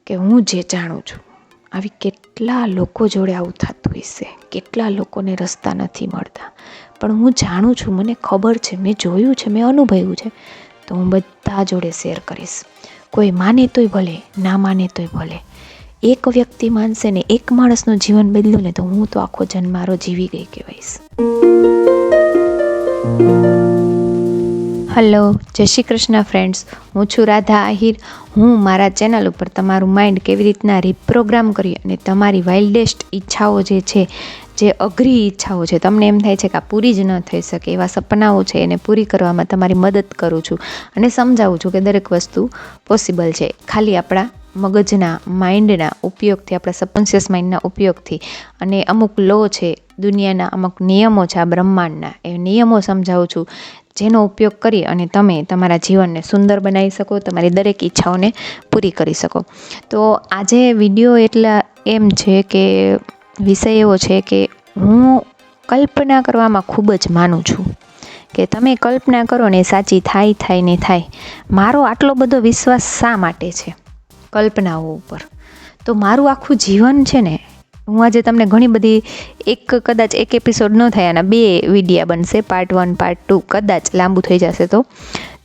કે હું જે જાણું છું આવી કેટલા લોકો જોડે આવું થતું હશે, કેટલા લોકોને રસ્તા નથી મળતા, પણ હું જાણું છું, મને ખબર છે, મેં જોયું છે, મેં અનુભવ્યું છે, તો હું બધા જોડે શેર કરીશ. કોઈ માને તોય ભલે, ના માને તોય ભલે. એક વ્યક્તિ માનશે ને, એક માણસનું જીવન બદલ્યું ને, તો હું તો આખો જન્મારો જીવી ગઈ કહેવાઈશ. હલો, જય શ્રી કૃષ્ણ ફ્રેન્ડ્સ. હું છું રાધા આહિર. હું મારા ચેનલ ઉપર તમારું માઇન્ડ કેવી રીતના રિપ્રોગ્રામ કરી અને તમારી વાઇલ્ડેસ્ટ ઈચ્છાઓ જે છે, જે અઘરી ઈચ્છાઓ છે, તમને એમ થાય છે કે આ પૂરી જ ન થઈ શકે એવા સપનાઓ છે, એને પૂરી કરવામાં તમારી મદદ કરું છું અને સમજાવું છું કે દરેક વસ્તુ પોસિબલ છે. ખાલી આપણા મગજના, માઇન્ડના ઉપયોગથી, આપણા સબકોન્શિયસ માઇન્ડના ઉપયોગથી. અને અમુક લો છે દુનિયાના, અમુક નિયમો છે આ બ્રહ્માંડના, એ નિયમો સમજાવું છું, જેનો ઉપયોગ કરી અને તમે તમારા જીવનને સુંદર બનાવી શકો, તમારી દરેક ઈચ્છાઓને પૂરી કરી શકો. તો આજે વિડીયો એટલા એમ છે કે વિષય એવો છે કે હું કલ્પના કરવામાં ખૂબ જ માનું છું કે તમે કલ્પના કરો ને એ સાચી થાય ને થાય. મારો આટલો બધો વિશ્વાસ શા માટે છે કલ્પનાઓ ઉપર? તો મારું આખું જીવન છે ને, હું આજે તમને ઘણી બધી કદાચ એક એપિસોડ ન થાય, આના 2 વિડીયા બનશે, પાર્ટ 1 પાર્ટ 2, કદાચ લાંબુ થઈ જશે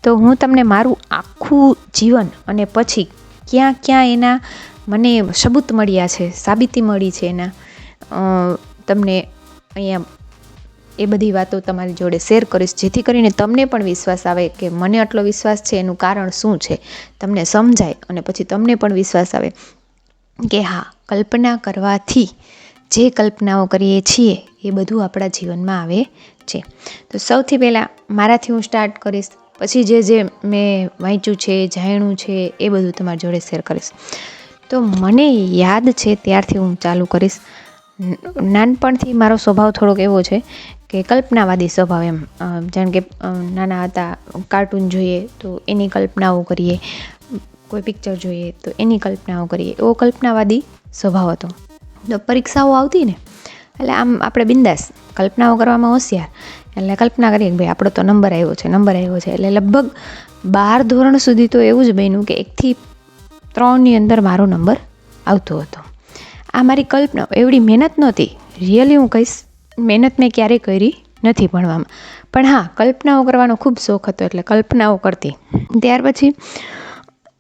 તો હું તમને મારું આખું જીવન અને પછી ક્યાં ક્યાં એના મને સબૂત મળ્યા છે, સાબિતી મળી છે એના, તમને અહીંયા એ બધી વાતો તમારી જોડે શેર કરીશ, જેથી કરીને તમને પણ વિશ્વાસ આવે કે મને આટલો વિશ્વાસ છે એનું કારણ શું છે, તમને સમજાય અને પછી તમને પણ વિશ્વાસ આવે કે હા, કલ્પના કરવાથી જે કલ્પનાઓ કરીએ છીએ એ બધું આપણા જીવનમાં આવે છે. તો સૌથી પહેલાં મારાથી હું સ્ટાર્ટ કરીશ, પછી જે મેં વાંચ્યું છે, જાણ્યું છે, એ બધું તમારી જોડે શેર કરીશ. તો મને યાદ છે ત્યારથી હું ચાલુ કરીશ. નાનપણથી મારો સ્વભાવ થોડોક એવો છે કે કલ્પનાવાદી સ્વભાવ એમ. જાણ કે નાના હતા, કાર્ટૂન જોઈએ તો એની કલ્પનાઓ કરીએ, કોઈ પિક્ચર જોઈએ તો એની કલ્પનાઓ કરીએ, એવો કલ્પનાવાદી સ્વભાવ હતો. તો પરીક્ષાઓ આવતી ને એટલે આમ આપણે બિંદાસ કલ્પનાઓ કરવામાં હોશિયાર, એટલે કલ્પના કરીએ કે ભાઈ આપણો તો નંબર આવ્યો છે. એટલે લગભગ 12 ધોરણ સુધી તો એવું જ બન્યું કે 1 થી 3ની અંદર મારો નંબર આવતો હતો. આ મારી કલ્પના, એવડી મહેનત નહોતી, રિયલી હું કહીશ, મહેનત મેં ક્યારેય કરી નથી ભણવામાં, પણ હા, કલ્પનાઓ કરવાનો ખૂબ શોખ હતો, એટલે કલ્પનાઓ કરતી. ત્યાર પછી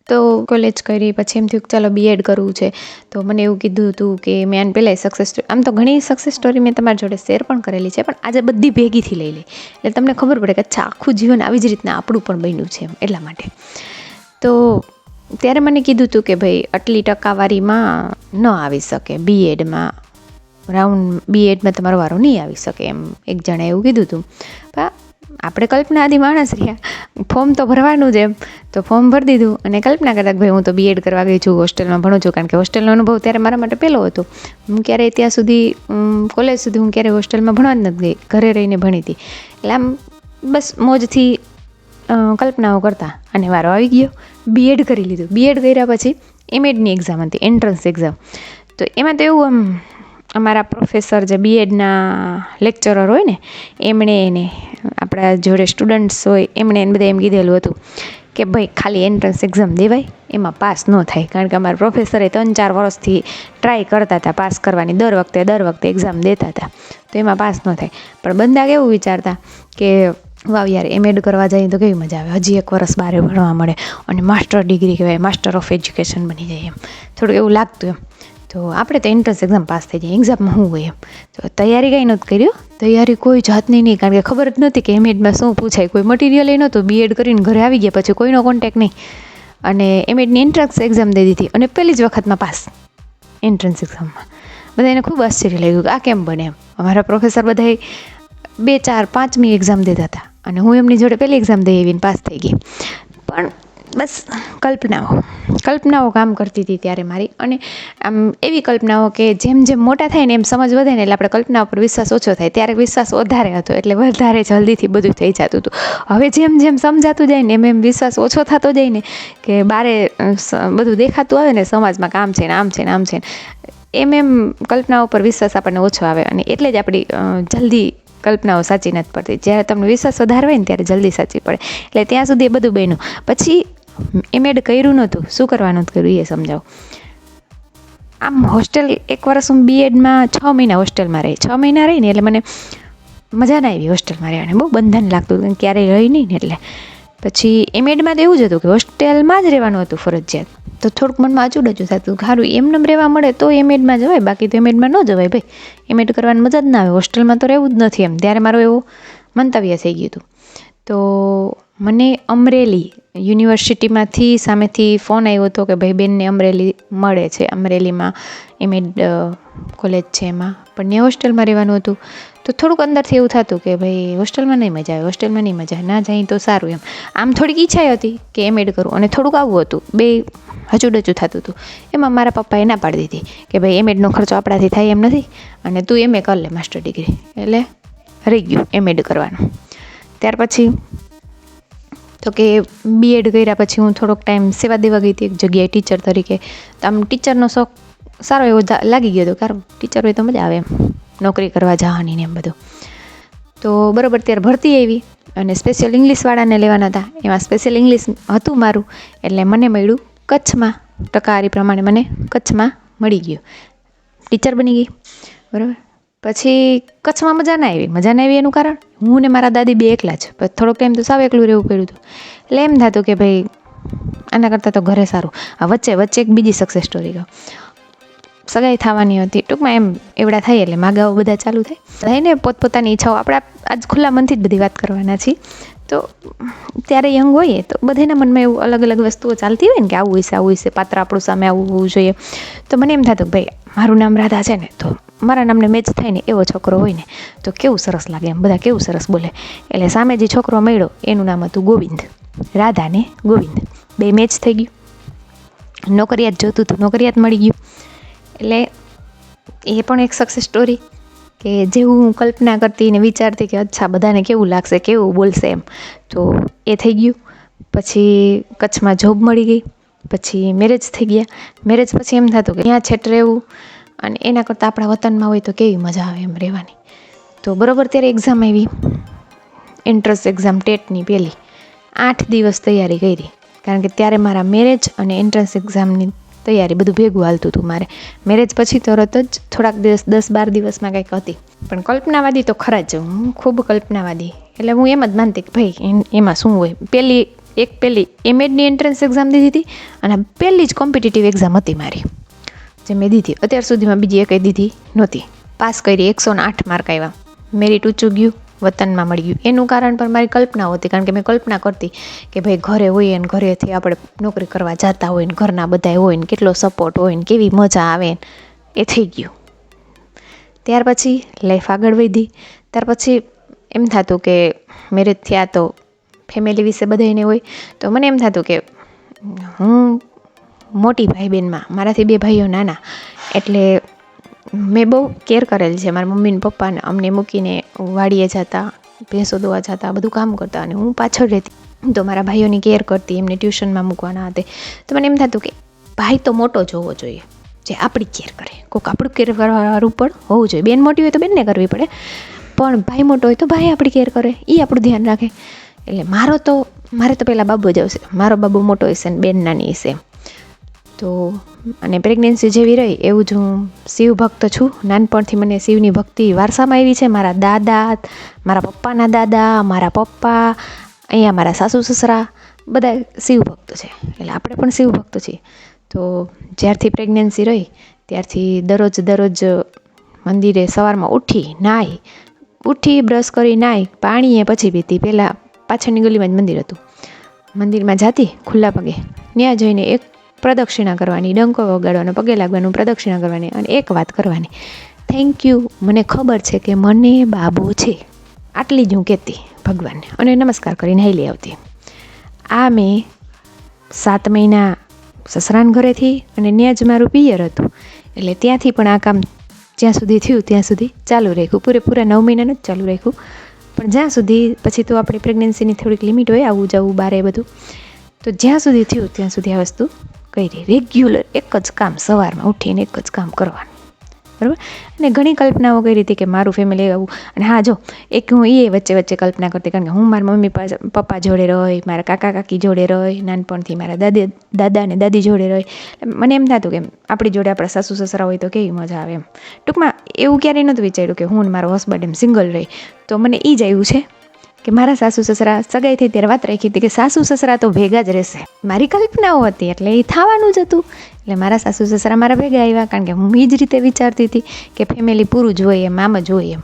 તો કોલેજ કરી, પછી એમ થયું કે ચાલો બીએડ કરવું છે, તો મને એવું કીધું હતું કે મેં આને પહેલાં સક્સેસ સ્ટોરી, આમ તો ઘણી સક્સેસ સ્ટોરી મેં તમારી જોડે શેર પણ કરેલી છે, પણ આજે બધી ભેગીથી લઈ લે એટલે તમને ખબર પડે કે અચ્છા, આખું જીવન આવી જ રીતના આપણું પણ બન્યું છે, એટલા માટે. તો ત્યારે મને કીધું હતું કે ભાઈ આટલી ટકાવારીમાં ન આવી શકે બીએડમાં, બીએડમાં તમારો વારો નહીં આવી શકે, એમ એક જણે એવું કીધું હતું. પણ આપણે કલ્પના આદિ માણસ રહ્યા, ફોર્મ તો ભરવાનું જ એમ, તો ફોર્મ ભરી દીધું અને કલ્પના કરતા કે ભાઈ હું તો બીએડ કરવા ગઈ છું, હોસ્ટેલમાં ભણું છું, કારણ કે હોસ્ટેલનો અનુભવ ત્યારે મારા માટે પહેલો હતો. હું ક્યારેય ત્યાં સુધી કોલેજ સુધી હું ક્યારેય હોસ્ટેલમાં ભણવા જ નથી ગઈ, ઘરે રહીને ભણી હતી. એટલે આમ બસ મોજથી કલ્પનાઓ કરતા, અને વારો આવી ગયો, બીએડ કરી લીધું. બીએડ કર્યા પછી એમએડની એક્ઝામ હતી, એન્ટ્રન્સ એક્ઝામ. તો એમાં તો એવું અમારા પ્રોફેસર જે બીએડના લેક્ચરર હોય ને, એમણે એને આપણા જોડે સ્ટુડન્ટ્સ હોય એમણે એને બધા એમ કીધેલું હતું કે ભાઈ ખાલી એન્ટ્રન્સ એક્ઝામ દેવાય, એમાં પાસ ન થાય, કારણ કે અમારા પ્રોફેસરે 3-4 વર્ષથી ટ્રાય કરતા હતા પાસ કરવાની, દર વખતે એક્ઝામ દેતા હતા, તો એમાં પાસ ન થાય. પણ બંદા કેવું વિચારતા કે વાવ યાર, એમએડ કરવા જઈએ તો કેવી મજા આવે, હજી 1 વર્ષ બહાર ભણવા મળે અને માસ્ટર ડિગ્રી કહેવાય, માસ્ટર ઓફ એજ્યુકેશન બની જાય, એમ થોડું એવું લાગતું એમ. તો આપણે તો એન્ટ્રન્સ એક્ઝામ પાસ થઈ જાય, એક્ઝામમાં શું હોય એમ. તો તૈયારી કંઈ નહોતી કર્યું, તૈયારી કોઈ જાતની નહીં, કારણ કે ખબર જ નહોતી કે એમએડમાં શું પૂછાય, કોઈ મટીરિયલ એ નહોતું. બીએડ કરીને ઘરે આવી ગયા પછી કોઈનો કોન્ટેક્ટ નહીં, અને એમએડની એન્ટ્રન્સ એક્ઝામ દઈ દીધી અને પહેલી જ વખતમાં પાસ એન્ટ્રન્સ એક્ઝામમાં. બધાને ખૂબ આશ્ચર્ય લાગ્યું કે આ કેમ બને એમ. અમારા પ્રોફેસર બધાએ 2, 4, 5મી એક્ઝામ દેતા હતા અને હું એમની જોડે પહેલી એક્ઝામ દઈ આવીને પાસ થઈ ગઈ. પણ બસ કલ્પનાઓ કામ કરતી હતી ત્યારે મારી. અને આમ એવી કલ્પનાઓ કે જેમ જેમ મોટા થાય ને એમ સમજ વધે ને એટલે આપણે કલ્પના ઉપર વિશ્વાસ ઓછો થાય. ત્યારે વિશ્વાસ વધારે હતો એટલે વધારે જલ્દીથી બધું થઈ જતું હતું. હવે જેમ જેમ સમજાતું જાય ને એમ વિશ્વાસ ઓછો થતો જાય ને, કે બારે બધું દેખાતું આવે ને સમાજમાં કામ છે ને આમ છે ને આમ છે ને, એમ કલ્પનાઓ પર વિશ્વાસ આપણને ઓછો આવે, અને એટલે જ આપણી જલ્દી કલ્પનાઓ સાચી નથી પડતી. જ્યારે તમને વિશ્વાસ વધારે હોય ને ત્યારે જલ્દી સાચી પડે. એટલે ત્યાં સુધી એ બધું બન્યું. પછી એમએડ કર્યું નહોતું, શું કરવાનું કર્યું એ સમજાવું. આમ હોસ્ટેલ એક વર્ષ હું બીએડમાં 6 મહિના હોસ્ટેલમાં રહી. 6 મહિના રહીને એટલે મને મજા ના આવી હોસ્ટેલમાં રહેવાની, બહુ બંધન લાગતું હતું, ક્યારેય રહી નહીં ને એટલે. પછી એમએડમાં તો એવું જ હતું કે હોસ્ટેલમાં જ રહેવાનું હતું ફરજિયાત. તો થોડુંક મનમાં અચૂડચું થતું, સારું એમને રહેવા મળે તો એમએડમાં જવાય, બાકી તો એમએડમાં ન જવાય ભાઈ, એમએડ કરવાની મજા જ ના આવે, હોસ્ટેલમાં તો રહેવું જ નથી એમ. ત્યારે મારું એવું મંતવ્ય થઈ ગયું હતું. તો મને અમરેલી યુનિવર્સિટીમાંથી સામેથી ફોન આવ્યો હતો કે ભાઈ બેનને અમરેલી મળે છે, અમરેલીમાં એમએડ કોલેજ છે એમાં, પણ ત્યાં હોસ્ટેલમાં રહેવાનું હતું. તો થોડુંક અંદરથી એવું થતું કે ભાઈ હોસ્ટેલમાં નહીં મજા આવે, હોસ્ટેલમાં નહીં મજા આવે, ના જાય તો સારું એમ. આમ થોડીક ઈચ્છા હતી કે એમએડ કરું, અને થોડુંક આવું હતું, બે હચુડચું થતું હતું. એમાં મારા પપ્પાએ ના પાડી દીધી કે ભાઈ એમએડનો ખર્ચો આપણાથી થાય એમ નથી, અને તું એમએ કર લે માસ્ટર ડિગ્રી. એટલે રહી ગયું એમએડ કરવાનું. ત્યાર પછી તો કે બીએડ કર્યા પછી હું થોડોક ટાઈમ સેવા દેવા ગઈ હતી એક જગ્યાએ ટીચર તરીકે. તો આમ ટીચરનો શોખ સારો એવો લાગી ગયો હતો, કારણ ટીચર હોય તો મજા આવે એમ, નોકરી કરવા જવાની ને એમ બધું. તો બરાબર ત્યારે ભરતી આવી અને સ્પેશિયલ ઇંગ્લિશવાળાને લેવાના હતા, એમાં સ્પેશિયલ ઇંગ્લિશ હતું મારું, એટલે મને મળ્યું કચ્છમાં, ટકાવારી પ્રમાણે મને કચ્છમાં મળી ગયું, ટીચર બની ગઈ. બરાબર. પછી કચ્છમાં મજા ના આવી એનું કારણ હું ને મારા દાદી બે એકલા જ, પછી થોડોક ટાઈમ તો સાવ એકલું રહેવું પડ્યું હતું. એટલે એમ થતું કે ભાઈ આના કરતાં તો ઘરે સારું. આ વચ્ચે એક બીજી સક્સેસ સ્ટોરી કહું. સગાઈ થવાની હતી, ટૂંકમાં એમ એવડા થાય એટલે માગાઓ બધા ચાલુ થાય ને, પોતપોતાની ઈચ્છાઓ. આપણે આજ ખુલ્લા મનથી જ બધી વાત કરવાના છીએ. તો ત્યારે યંગ હોઈએ તો બધાના મનમાં એવું અલગ અલગ વસ્તુઓ ચાલતી હોય ને કે આવું હશે, પાત્ર આપણું સામે આવું હોવું જોઈએ. તો મને એમ થતું ભાઈ મારું નામ રાધા છે ને, તો મારા નામને મેચ થાય ને એવો છોકરો હોય ને તો કેવું સરસ લાગે એમ, બધા કેવું સરસ બોલે. એટલે સામે જે છોકરો મળ્યો એનું નામ હતું ગોવિંદ, રાધા ને ગોવિંદ, બે મેચ થઈ ગયું. નોકરિયાત જોતું હતું, નોકરિયાત મળી ગયું. એટલે એ પણ એક સક્સેસ સ્ટોરી કે જેવું હું કલ્પના કરતી ને વિચારતી કે અચ્છા બધાને કેવું લાગશે, કેવું બોલશે એમ, તો એ થઈ ગયું. પછી કચ્છમાં જોબ મળી ગઈ, પછી મેરેજ થઈ ગયા. મેરેજ પછી એમ થતું કે ત્યાં છેટ રહેવું અને એના કરતાં આપણા વતનમાં હોય તો કેવી મજા આવે એમ રહેવાની. તો બરાબર ત્યારે એક્ઝામ આવી, એન્ટ્રન્સ એક્ઝામ ટેટની પહેલી 8 દિવસ તૈયારી કરી, કારણ કે ત્યારે મારા મેરેજ અને એન્ટ્રન્સ એક્ઝામની તૈયારી બધું ભેગું હાલતું હતું મારે. મેરેજ પછી તરત જ થોડાક દિવસ 10-12 દિવસમાં કંઈક હતી. પણ કલ્પનાવાદી તો ખરા જ, હું ખૂબ કલ્પનાવાદી. એટલે હું એમ જ માનતી કે ભાઈ એમાં શું હોય. પહેલી એમએડની એન્ટ્રન્સ એક્ઝામ દીધી હતી, અને પહેલી જ કોમ્પિટિટિવ એક્ઝામ હતી મારી જે મેં દીધી. અત્યાર સુધીમાં બીજી એકઈ દીધી નહોતી. પાસ કરી, 108 માર્ક આવ્યા, મેરિટ ઊંચું ગયું, વતનમાં મળી ગયું. એનું કારણ પણ મારી કલ્પનાઓ હતી, કારણ કે મેં કલ્પના કરતી કે ભાઈ ઘરે હોય ને, ઘરેથી આપણે નોકરી કરવા જતા હોય ને, ઘરના બધા હોય ને, કેટલો સપોર્ટ હોય ને, કેવી મજા આવે ને, એ થઈ ગયું. ત્યાર પછી લાઈફ આગળ વધી. ત્યાર પછી એમ થતું કે મેરેજ થયા તો ફેમિલી વિશે બધાને હોય, તો મને એમ થતું કે હું મોટી ભાઈ બહેનમાં, મારાથી 2 ભાઈઓ નાના, એટલે મેં બહુ કેર કરેલી છે. મારા મમ્મી ને પપ્પાને અમને મૂકીને વાડીએ જતા, ભેંસો દોવા જતા, બધું કામ કરતા, અને હું પાછળ રહેતી. તો મારા ભાઈઓની કેર કરતી, એમને ટ્યુશનમાં મૂકવાના હતા. તો મને એમ થતું કે ભાઈ તો મોટો જ હોવો જોઈએ, જે આપણી કેર કરે. કોઈક આપણું કેર કરવાવાળું પણ હોવું જોઈએ. બેન મોટી હોય તો બેનને કરવી પડે, પણ ભાઈ મોટો હોય તો ભાઈ આપણી કેર કરે, એ આપણું ધ્યાન રાખે. એટલે મારે તો પહેલાં બાબુ જ આવશે, મારો બાબુ મોટો હશે ને બેન નાની હશે. તો અને પ્રેગ્નન્સી જેવી રહી એવું જ હું શિવ ભક્ત છું. નાનપણથી મને શિવની ભક્તિ વારસામાં આવી છે. મારા દાદા, મારા પપ્પાના દાદા, મારા પપ્પા, અહીંયા મારા સાસુ સસરા બધા શિવ ભક્ત છે. એટલે આપણે પણ શિવ ભક્ત છીએ. તો જ્યારથી પ્રેગ્નન્સી રહી ત્યારથી દરરોજ મંદિરે સવારમાં ઉઠી બ્રશ કરી નાહી પાણીએ પછી પીતી. પહેલાં પાછળની ગલીમાં જ મંદિર હતું, મંદિરમાં જાતી ખુલ્લા પગે, ત્યાં જઈને એક પ્રદક્ષિણા કરવાની, ડંકો વગાડવાનો, પગે લાગવાનું, પ્રદક્ષિણા કરવાની, અને એક વાત કરવાની, થેન્ક યુ, મને ખબર છે કે મને બાબો છે, આટલી જ હું કહેતી ભગવાનને, અને નમસ્કાર કરીને હાલી આવતી. આ મેં 7 મહિના સસરાના ઘરેથી, અને ત્યાં જ મારું પિયર હતું, એટલે ત્યાંથી પણ આ કામ જ્યાં સુધી થયું ત્યાં સુધી ચાલુ રાખ્યું. પૂરેપૂરા 9 મહિનાનું જ ચાલુ રાખ્યું. પણ જ્યાં સુધી, પછી તો આપણી પ્રેગ્નન્સીની થોડીક લિમિટ હોય, આવું જવું બારે બધું, તો જ્યાં સુધી થયું ત્યાં સુધી આ વસ્તુ કરી. રેગ્યુલર એક જ કામ, સવારમાં ઉઠીને એક જ કામ કરવાનું, બરાબર. અને ઘણી કલ્પનાઓ કરી હતી કે મારું ફેમિલી આવું. અને હા જો એક હું એ વચ્ચે વચ્ચે કલ્પના કરતી, કારણ કે હું મારા મમ્મી પપ્પા જોડે રહી, મારા કાકા કાકી જોડે રહી, નાનપણથી મારા દાદા અને દાદી જોડે રહી. મને એમ થતું કે આપણી જોડે આપણા સાસુ સસરા હોય તો કેવી મજા આવે એમ. ટૂંકમાં એવું ક્યારેય નહોતું વિચાર્યું કે હું મારો હસબન્ડ એમ સિંગલ રહી. તો મને એ જ આવ્યું છે કે મારા સાસુ સસરા સગાઈ થઈ ત્યારે વાત રાખી હતી કે સાસુ સસરા તો ભેગા જ રહેશે. મારી કલ્પનાઓ હતી એટલે એ થવાનું જ હતું. એટલે મારા સાસુ સસરા મારા ભેગા આવ્યા, કારણ કે હું એ જ રીતે વિચારતી હતી કે ફેમિલી પૂરું જ હોય એમ, આમ જ હોય એમ.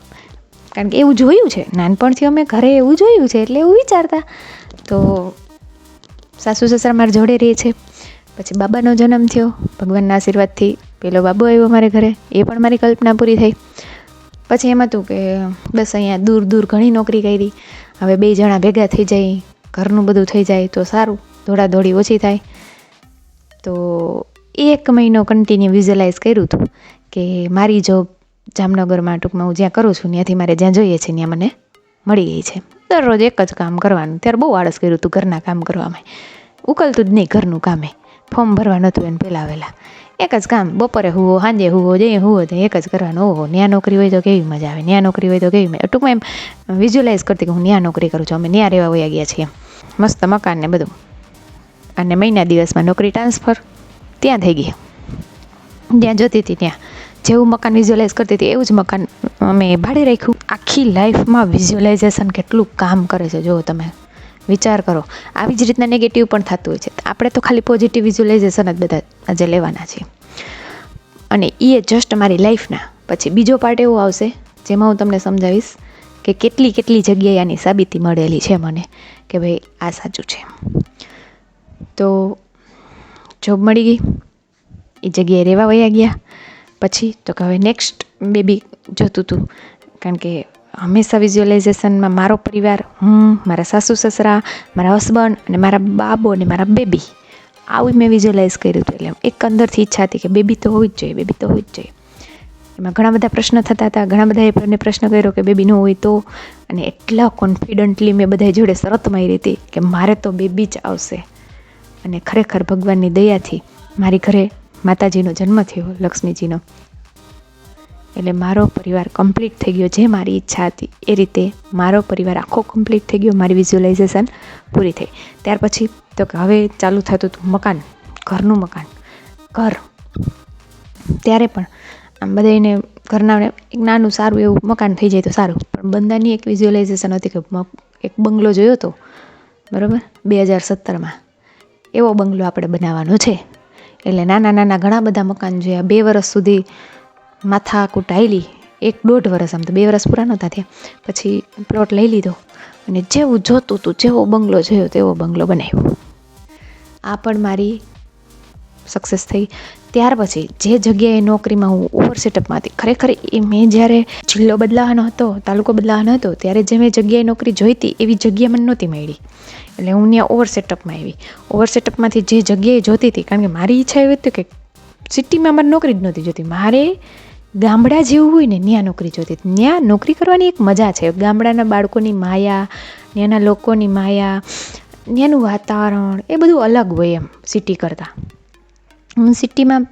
કારણ કે એવું જોયું છે, નાનપણથી અમે ઘરે એવું જોયું છે એટલે એવું વિચારતા. તો સાસુ સસરા મારા જોડે રહે છે. પછી બાબાનો જન્મ થયો, ભગવાનના આશીર્વાદથી પેલો બાબો આવ્યો મારે ઘરે, એ પણ મારી કલ્પના પૂરી થઈ. પછી એમ હતું કે બસ અહીંયા દૂર દૂર ઘણી નોકરી કરી, હવે 2 જણા ભેગા થઈ જાય, ઘરનું બધું થઈ જાય તો સારું, દોડાદોડી ઓછી થાય. તો 1 મહિનો કન્ટિન્યુ વિઝ્યુલાઇઝ કર્યું હતું કે મારી જોબ જામનગરમાં, ટૂંકમાં હું જ્યાં કરું છું ત્યાંથી મારે જ્યાં જોઈએ છે ત્યાં મને મળી ગઈ છે. દરરોજ એક જ કામ કરવાનું. ત્યારે બહુ આળસ કર્યું હતું ઘરના કામ કરવામાં, ઉકલતું જ નહીં ઘરનું કામે. ફોર્મ ભરવા નહોતું એને પહેલાં એક જ કામ, બપોરે હુવો, સાંજે હુવો, જે હુવો તો એક જ કરવાનું. ઓહો, ત્યાં નોકરી હોય તો કેવી મજા આવે, ત્યાં નોકરી હોય તો કેવી મજા. ટૂંકમાં એમ વિઝ્યુલાઇઝ કરતી કે હું ત્યાં નોકરી કરું છું, અમે ત્યાં રહેવા વયા ગયા છીએ, મસ્ત મકાન ને બધું. અને મહિના દિવસમાં નોકરી ટ્રાન્સફર ત્યાં થઈ ગઈ. જ્યાં જતી હતી ત્યાં જેવું મકાન વિઝ્યુલાઇઝ કરતી હતી એવું જ મકાન અમે ભાડે રાખ્યું. આખી લાઈફમાં વિઝ્યુલાઇઝેશન કેટલું કામ કરે છે જો તમે વિચાર કરો. આવી જ રીતના નેગેટિવ પણ થતું હોય છે. આપણે તો ખાલી પોઝિટિવ વિઝ્યુલાઇઝેશન જ બધા આજે લેવાના છીએ. અને એ જસ્ટ મારી લાઈફના. પછી બીજો પાર્ટ એવો આવશે જેમાં હું તમને સમજાવીશ કે કેટલી જગ્યાએ આની સાબિતી મળેલી છે મને કે ભાઈ આ સાચું છે. તો જોબ મળી ગઈ, એ જગ્યાએ રહેવા વયા ગયા. પછી તો કે હવે નેક્સ્ટ બેબી જોતું હતું, કારણ કે હંમેશા વિઝ્યુલાઇઝેશનમાં મારો પરિવાર, હું, મારા સાસુ સસરા, મારા હસબન્ડ અને મારા બાબો અને મારા બેબી, આવું મેં વિઝ્યુલાઇઝ કર્યું હતું. એટલે એક અંદરથી ઈચ્છા હતી કે બેબી તો હોવી જ જોઈએ, બેબી તો હોવી જ જોઈએ. એમાં ઘણા બધા પ્રશ્ન થતા હતા, ઘણા બધા મને પ્રશ્ન કર્યો કે બેબી ન હોય તો. અને એટલા કોન્ફિડન્ટલી મેં બધા જોડે શરત મારી હતી કે મારે તો બેબી જ આવશે. અને ખરેખર ભગવાનની દયાથી મારી ઘરે માતાજીનો જન્મ થયો, લક્ષ્મીજીનો. એટલે મારો પરિવાર કમ્પ્લીટ થઈ ગયો. જે મારી ઈચ્છા હતી એ રીતે મારો પરિવાર આખો કમ્પ્લીટ થઈ ગયો. મારી વિઝ્યુલાઇઝેશન પૂરી થઈ. ત્યાર પછી તો કે હવે ચાલુ થતું હતું મકાન, ઘરનું મકાન, ઘર. ત્યારે પણ આમ બધાને ઘરના એક નાનું સારું એવું મકાન થઈ જાય તો સારું. પણ બંધાની એક વિઝ્યુલાઇઝેશન હતી કે એક બંગલો જોયો હતો, બરાબર, 2017માં એવો બંગલો આપણે બનાવવાનો છે. એટલે નાના ઘણા બધા મકાન જોયા. 2 વર્ષ સુધી માથાકૂટ હાલી, 1-1.5 વર્ષ, આમ તો 2 વર્ષ પૂરા નહોતા થયા. પછી પ્લોટ લઈ લીધો અને જેવું જોતું હતું, જેવો બંગલો જોયો તેવો બંગલો બનાવ્યો. આ પણ મારી સક્સેસ થઈ. ત્યાર પછી જે જગ્યાએ નોકરીમાં હું ઓવર સેટઅપમાં હતી, ખરેખર એ મેં જ્યારે જિલ્લો બદલાવાનો હતો, તાલુકો બદલાવાનો હતો, ત્યારે જે મેં જગ્યાએ નોકરી જોઈતી એવી જગ્યા મને નહોતી મળી. એટલે હું ત્યાં ઓવર સેટઅપમાં આવી. ઓવર સેટઅપમાંથી જે જગ્યાએ જોતી હતી, કારણ કે મારી ઈચ્છા એવી હતી કે સિટીમાં મારે નોકરી જ નહોતી જોતી, મારે ગામડા જેવું હોય ને ત્યાં નોકરી જોતી. ત્યાં નોકરી કરવાની એક મજા છે. ગામડાના બાળકોની માયા, ત્યાંના લોકોની માયા, ત્યાંનું વાતાવરણ એ બધું અલગ હોય એમ સિટી કરતાં. હું સિટીમાં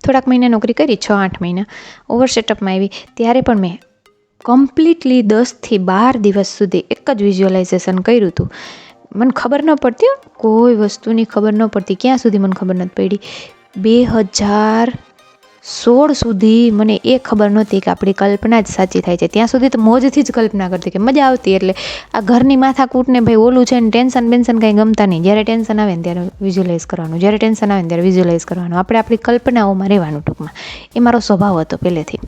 થોડાક મહિના નોકરી કરી, 6-8 મહિના. ઓવર સેટઅપમાં આવી ત્યારે પણ મેં કમ્પ્લીટલી 10થી 12 દિવસ સુધી એક જ વિઝ્યુલાઇઝેશન કર્યું હતું. મને ખબર ન પડતી, કોઈ વસ્તુની ખબર ન પડતી. ક્યાં સુધી મને ખબર નથી પડી, 2016 સુધી મને એ ખબર નહોતી કે આપણી કલ્પના જ સાચી થાય છે. ત્યાં સુધી તો મોજથી જ કલ્પના કરતી કે મજા આવતી. એટલે આ ઘરની માથાકૂટને ભાઈ ઓલું છે ને ટેન્શન કાંઈ ગમતા નહીં. જ્યારે ટેન્શન આવે ને ત્યારે વિઝ્યુલાઇઝ કરવાનું, જ્યારે ટેન્શન આવે ને ત્યારે વિઝ્યુલાઇઝ કરવાનું. આપણે આપણી કલ્પનાઓમાં રહેવાનું. ટૂંકમાં એ મારો સ્વભાવ હતો પહેલેથી.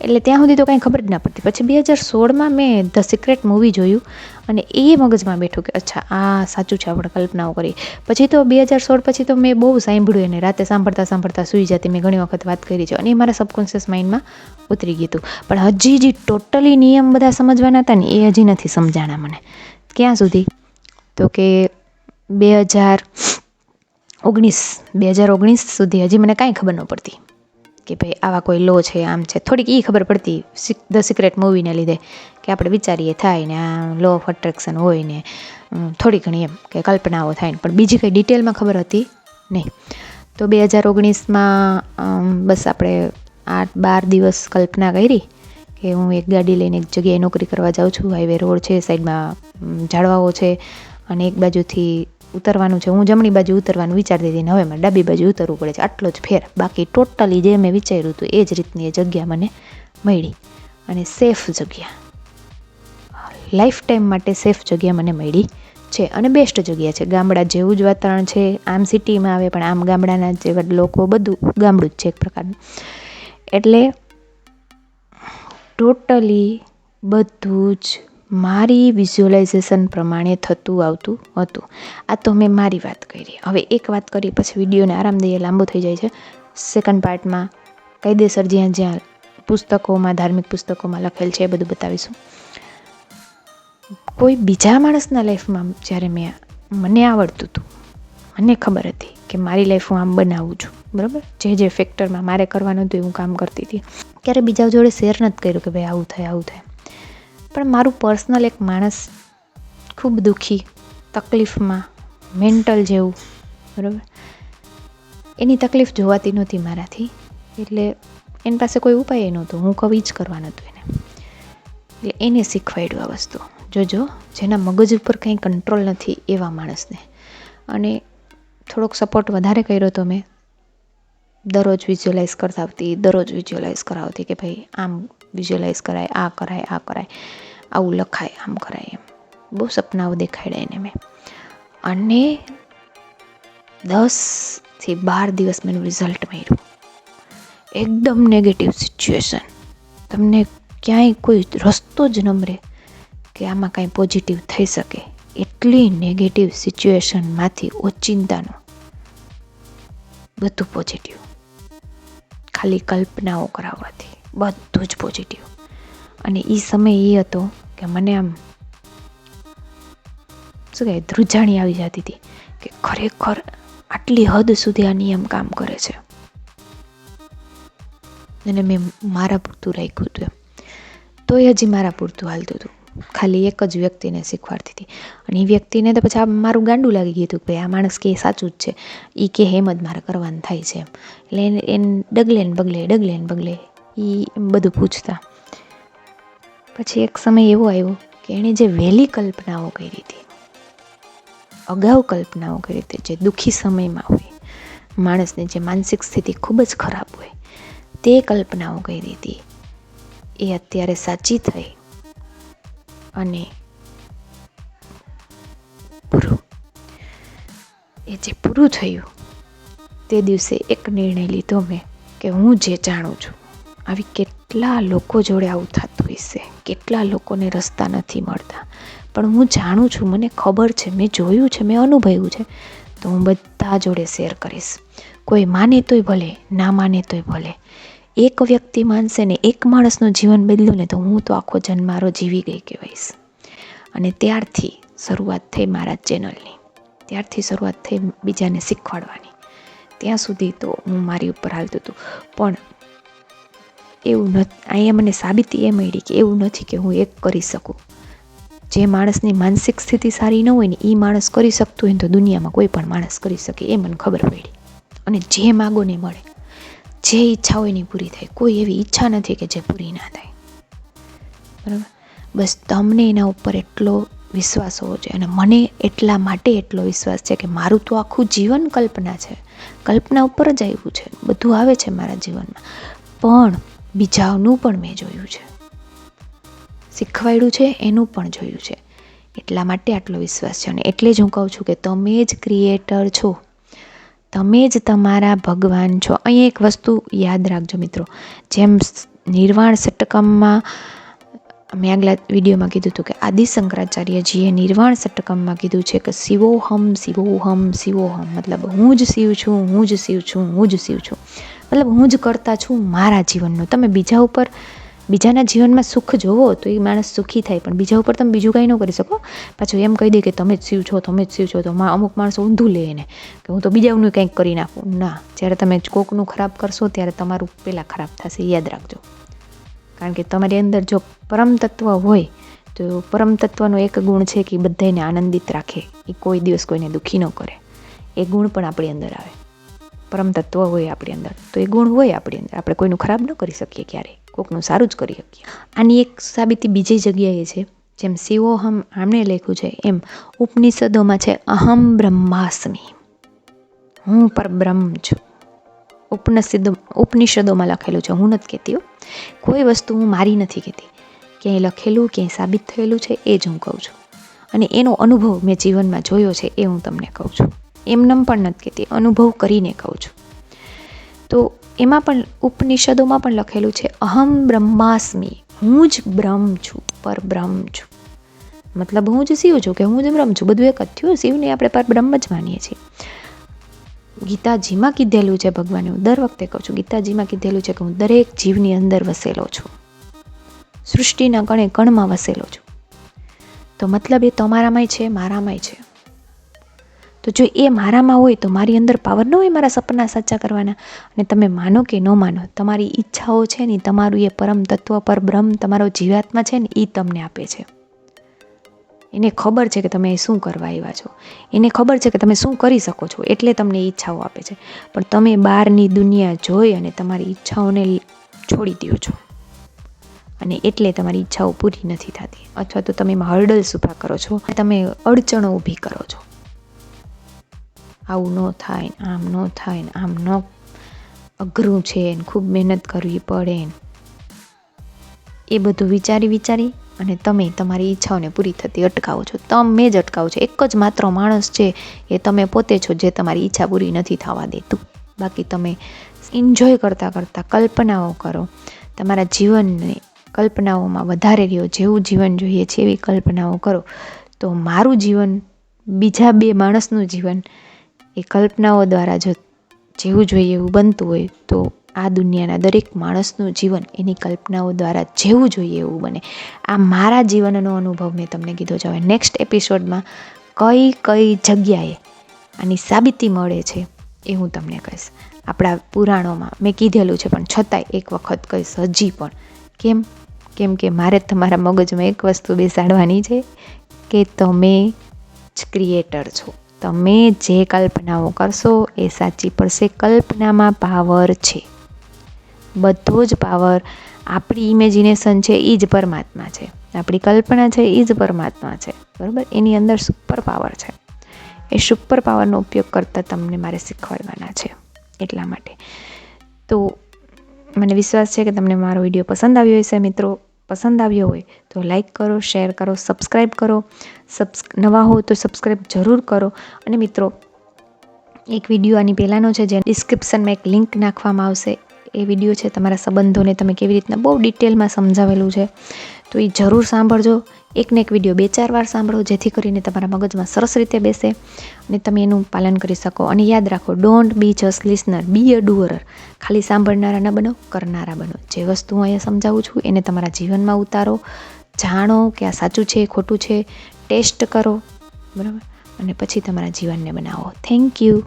એટલે ત્યાં સુધી તો કાંઈ ખબર જ ના પડતી. પછી 2016માં મેં ધ સિક્રેટ મૂવી જોયું અને એ મગજમાં બેઠું કે અચ્છા આ સાચું છે, આપણે કલ્પનાઓ કરી. પછી તો 2016 પછી તો મેં બહુ સાંભળ્યું એને, રાતે સાંભળતા સૂઈ જતી. મેં ઘણી વખત વાત કરી છે અને એ મારા સબકોન્શિયસ માઇન્ડમાં ઉતરી ગયું હતું. પણ હજી જે ટોટલી નિયમ બધા સમજવાના હતા ને એ હજી નથી સમજાણા મને. ક્યાં સુધી તો કે 2019 સુધી હજી મને કાંઈ ખબર ન પડતી કે ભાઈ આવા કોઈ લો છે, આમ છે. થોડીક એ ખબર પડતી ધ સિક્રેટ મૂવીને લીધે કે આપણે વિચારીએ થાય ને આ લો ઓફ અટ્રેક્શન હોય ને થોડી ઘણી એમ કે કલ્પનાઓ થાય ને, પણ બીજી કંઈ ડિટેલમાં ખબર હતી નહીં. તો 2019માં બસ આપણે 8-12 દિવસ કલ્પના કરી કે હું એક ગાડી લઈને એક જગ્યાએ નોકરી કરવા જાઉં છું. હાઈવે રોડ છે, સાઈડમાં ઝાડવાઓ છે અને એક બાજુથી ઉતરવાનું છે. હું જમણી બાજુ ઉતરવાનું વિચારતી હતી ને હવે મારે ડાબી બાજુ ઉતરવું પડે છે. આટલો જ ફેર. બાકી ટોટલી જે મેં વિચાર્યું હતું એ જ રીતની એ જગ્યા મને મળી. અને સેફ જગ્યા, લાઈફ ટાઈમ માટે સેફ જગ્યા મને મળી છે અને બેસ્ટ જગ્યા છે. ગામડા જેવું જ વાતાવરણ છે. આમ સિટીમાં આવે પણ આમ ગામડાના જેવા લોકો, બધું ગામડું જ છે એક પ્રકારનું. એટલે ટોટલી બધું જ મારી વિઝ્યુઅલાઇઝેશન પ્રમાણે થતું આવતું હતું. આ તો મેં મારી વાત કરી. હવે એક વાત કરી પછી વિડીયોને આરામ દઈએ, લાંબો થઈ જાય છે. સેકન્ડ પાર્ટમાં કાયદેસર જ્યાં જ્યાં પુસ્તકોમાં, ધાર્મિક પુસ્તકોમાં લખેલ છે એ બધું બતાવીશું. કોઈ બીજા માણસના લાઈફમાં જ્યારે મને આવડતું હતું, મને ખબર હતી કે મારી લાઈફ હું આમ બનાવું છું, બરાબર, જે ફેક્ટરમાં મારે કરવાનું હતું હું કામ કરતી હતી. ક્યારે બીજા જોડે શેર નથી કર્યું કે ભાઈ આવું થાય આવું થાય. પણ મારું પર્સનલ એક માણસ ખૂબ દુઃખી, તકલીફમાં, મેન્ટલ જેવું, બરાબર, એની તકલીફ જોવાતી નહોતી મારાથી. એટલે એની પાસે કોઈ ઉપાય નહોતો. હું કવી જ કરવાનું હતું એને. એટલે એને શીખવાડ્યું આ વસ્તુ. જોજો, જેના મગજ ઉપર કંઈ કંટ્રોલ નથી એવા માણસને. અને થોડોક સપોર્ટ વધારે કર્યો તો મેં. દરરોજ વિઝ્યુઅલાઇઝ કરાવતી કે ભાઈ આમ વિઝ્યુઅલાઇઝ કરાય, આ કરાય, આ કરાય, આવું લખાય, આમ કરાય, એમ બહુ સપનાઓ દેખાડ્યા એને મેં. અને 10-12 દિવસ મેં રિઝલ્ટ મળ્યું. એકદમ નેગેટિવ સિચ્યુએશન, તમને ક્યાંય કોઈ રસ્તો જ ન મળે કે આમાં કાંઈ પોઝિટિવ થઈ શકે એટલી નેગેટિવ સિચ્યુએશનમાંથી ઓચિંતાનું બધું પોઝિટિવ. ખાલી કલ્પનાઓ કરાવવાથી બધું જ પોઝિટિવ. અને એ સમય એ હતો કે મને આમ શું કહે, ધ્રુજાણી આવી જતી હતી કે ખરેખર આટલી હદ સુધી આ નિયમ કામ કરે છે. અને મેં મારા પૂરતું રાખ્યું હતું એમ. તોય હજી મારા પૂરતું હાલતું હતું. ખાલી એક જ વ્યક્તિને શીખવાડતી હતી. અને એ વ્યક્તિને તો પછી આ મારું ગાંડું લાગી ગયું હતું કે ભાઈ આ માણસ કે સાચું જ છે, એ કે એમ જ મારે કરવાનું થાય છે એમ. એટલે એને ડગલે ને બગલે એ બધું પૂછતા. પછી એક સમય એવો આવ્યો કે એણે જે વહેલી કલ્પનાઓ કરી હતી, અગાઉ કલ્પનાઓ કરી હતી, જે દુઃખી સમયમાં હોય, માણસની જે માનસિક સ્થિતિ ખૂબ જ ખરાબ હોય, તે કલ્પનાઓ કરી હતી એ અત્યારે સાચી થઈ. અને જે પૂરું થયું તે દિવસે એક નિર્ણય લીધો મેં કે હું જે જાણું છું, આવી કેટલા લોકો જોડે આવું થતું હશે, કેટલા લોકોને રસ્તા નથી મળતા, પણ હું જાણું છું, મને ખબર છે, મેં જોયું છે, મેં અનુભવ્યું છે, તો હું બધા જોડે શેર કરીશ. કોઈ માને તોય ભલે, ના માને તોય ભલે. એક વ્યક્તિ માનશે ને એક માણસનું જીવન બદલ્યું ને તો હું તો આખો જન્મારો જીવી ગઈ કહેવાઈશ. અને ત્યારથી શરૂઆત થઈ મારા ચેનલની. ત્યારથી શરૂઆત થઈ બીજાને શીખવાડવાની. ત્યાં સુધી તો હું મારી ઉપર હાલતું હતું. પણ એવું નથી, અહીંયા મને સાબિતી એ મળી કે એવું નથી કે હું એક કરી શકું. જે માણસની માનસિક સ્થિતિ સારી ન હોય ને એ માણસ કરી શકતું હોય ને તો દુનિયામાં કોઈ પણ માણસ કરી શકે, એ મને ખબર પડી. અને જે માગો ને મળે, જે ઈચ્છા હોય એની પૂરી થાય. કોઈ એવી ઈચ્છા નથી કે જે પૂરી ના થાય, બરાબર. બસ તમને એના ઉપર એટલો વિશ્વાસ હોવો જોઈએ. અને મને એટલા માટે એટલો વિશ્વાસ છે કે મારું તો આખું જીવન કલ્પના છે. કલ્પના ઉપર જ આવ્યું છે, બધું આવે છે મારા જીવનમાં. પણ બીજાનું પણ મેં જોયું છે, શીખવાડ્યું છે, એનું પણ જોયું છે. એટલા માટે આટલો વિશ્વાસ છે. અને એટલે જ હું કહું છું કે તમે જ ક્રિએટર છો, તમે જ તમારા ભગવાન છો. અહીંયા એક વસ્તુ યાદ રાખજો મિત્રો, જેમ નિર્વાણ ષટકમમાં મેં આગલા વિડીયોમાં કીધું હતું કે આદિ શંકરાચાર્યજીએ નિર્વાણ ષટકમમાં કીધું છે કે શિવોહમ શિવોહમ શિવોહમ, મતલબ હું જ શિવ છું, હું જ શિવ છું, હું જ શિવ છું, મતલબ હું જ કરતા છું મારા જીવનનું. તમે બીજા ઉપર, બીજાના જીવનમાં સુખ જોવો તો એ માણસ સુખી થાય, પણ બીજા ઉપર તમે બીજું કાંઈ ન કરી શકો. પાછું એમ કહી દે કે તમે જ શિવ છો, તમે જ શિવ છો, તો અમુક માણસો ઊંધું લે એને કે હું તો બીજાનું કંઈક કરી નાખું. ના, જ્યારે તમે કોકનું ખરાબ કરશો ત્યારે તમારું પહેલાં ખરાબ થશે, યાદ રાખજો. કારણ કે તમારી અંદર જો પરમ તત્વ હોય તો પરમ તત્વનો એક ગુણ છે કે બધાને આનંદિત રાખે, એ કોઈ દિવસ કોઈને દુઃખી ન કરે. એ ગુણ પણ આપણી અંદર આવે. પરમ તત્વ હોય આપણી અંદર, તો એ ગુણ હોય આપણી અંદર. આપણે કોઈનું ખરાબ ન કરી શકીએ ક્યારેય, કોકનું સારું જ કરી શકીએ. આની એક સાબિતી બીજી જગ્યાએ છે. જેમ શિવોહમ આમણે લખ્યું છે એમ ઉપનિષદોમાં છે અહમ બ્રહ્માસ્મિ, હું પરબ્રહ્મ છું. ઉપનિષદોમાં લખેલું છે, હું નથી કહેતી. કોઈ વસ્તુ હું મારી નથી કહેતી. ક્યાંય લખેલું, ક્યાંય સાબિત થયેલું છે એ જ હું કહું છું. અને એનો અનુભવ મેં જીવનમાં જોયો છે એ હું તમને કહું છું. એમનેમ પણ નથી કહેતી, અનુભવ કરીને કહું છું. તો એમાં પણ ઉપનિષદોમાં પણ લખેલું છે અહમ બ્રહ્માસ્મિ, હું જ બ્રહ્મ છું, પરબ્રહ્મ છું. મતલબ હું જ શિવ છું કે હું જ બ્રહ્મ છું, બધું એક જ થયું. શિવને આપણે પરબ્રહ્મ જ માનીએ છીએ. ગીતાજીમાં કીધેલું છે, ભગવાને, હું દર વખતે કહું છું, ગીતાજીમાં કીધેલું છે કે હું દરેક જીવની અંદર વસેલો છું, સૃષ્ટિના કણે કણમાં વસેલો છું. તો મતલબ એ તમારામાંય છે, મારામાંય છે. તો જો એ મારામાં હોય તો મારી અંદર પાવર ન હોય મારા સપના સાચા કરવાના. અને તમે માનો કે ન માનો, તમારી ઈચ્છાઓ છે ને, તમારું એ પરમ તત્વ પરબ્રહ્મ, તમારો જીવાત્મા છે ને, એ તમને આપે છે. એને ખબર છે કે તમે શું કરવા આવ્યા છો, એને ખબર છે કે તમે શું કરી શકો છો, એટલે તમને ઈચ્છાઓ આપે છે. પણ તમે બહારની દુનિયા જોઈ અને તમારી ઈચ્છાઓને છોડી દો છો, અને એટલે તમારી ઈચ્છાઓ પૂરી નથી થતી. અથવા તો તમે એમાં હર્ડલ્સ ઊભા કરો છો, તમે અડચણો ઊભી કરો છો. આવું ન થાય, આમ ન થાય, આમ ન, અઘરું છે, ખૂબ મહેનત કરવી પડે, એ બધું વિચારી અને તમે તમારી ઈચ્છાઓને પૂરી થતી અટકાવો છો. તમે જ અટકાવો છો. એક જ માત્ર માણસ છે એ તમે પોતે છો જે તમારી ઈચ્છા પૂરી નથી થવા દેતું. બાકી તમે એન્જોય કરતાં કલ્પનાઓ કરો, તમારા જીવનને કલ્પનાઓમાં વધારે રહ્યો. જેવું જીવન જોઈએ છે એવી કલ્પનાઓ કરો. તો મારું જીવન, બીજા બે માણસનું જીવન એ કલ્પનાઓ દ્વારા જો જેવું જોઈએ એવું બનતું હોય, તો આ દુનિયાના દરેક માણસનું જીવન એની કલ્પનાઓ દ્વારા જેવું જોઈએ એવું બને. આ મારા જીવનનો અનુભવ મેં તમને કીધો છે. હવે નેક્સ્ટ એપિસોડમાં કઈ જગ્યાએ આની સાબિતી મળે છે એ હું તમને કહીશ. આપણા પુરાણોમાં મેં કીધેલું છે, પણ છતાંય એક વખત કહીશ હજી પણ. કેમ કે મારે તમારા મગજમાં એક વસ્તુ બેસાડવાની છે કે તમે જ ક્રિએટર છો. તમે જે કલ્પનાઓ કરશો એ સાચી પડશે. કલ્પનામાં પાવર છે, બધો જ પાવર. આપણી ઇમેજિનેશન છે એ જ પરમાત્મા છે, આપણી કલ્પના છે એ જ પરમાત્મા છે, બરાબર? એની અંદર સુપર પાવર છે. એ સુપર પાવરનો ઉપયોગ કરતાં તમને મારે શીખવાડવાના છે. એટલા માટે તો મને વિશ્વાસ છે કે તમને મારો વિડીયો પસંદ આવ્યો હશે. મિત્રો, પસંદ આવ્યો હોય તો લાઈક કરો, શેર કરો, સબસ્ક્રાઈબ કરો. નવા હો તો સબસ્ક્રાઈબ જરૂર કરો. અને મિત્રો, એક વિડીયો આની પહેલાંનો છે જે ડિસ્ક્રિપ્શનમાં એક લિંક નાખવામાં આવશે. એ વિડીયો છે તમારા સંબંધોને તમે કેવી રીતના બહુ ડિટેલમાં સમજાવેલું છે, તો એ જરૂર સાંભળજો. એકને એક વિડીયો 2-4 વાર સાંભળો, જેથી કરીને તમારા મગજમાં સરસ રીતે બેસે અને તમે એનું પાલન કરી શકો. અને યાદ રાખો, don't be just listener, be a doer. ખાલી સાંભળનારા ન બનો, કરનારા બનો. જે વસ્તુ હું અહીંયા સમજાવું છું એને તમારા જીવનમાં ઉતારો, જાણો કે આ સાચું છે ખોટું છે, ટેસ્ટ કરો, બરાબર? અને પછી તમારા જીવનને બનાવો. Thank you.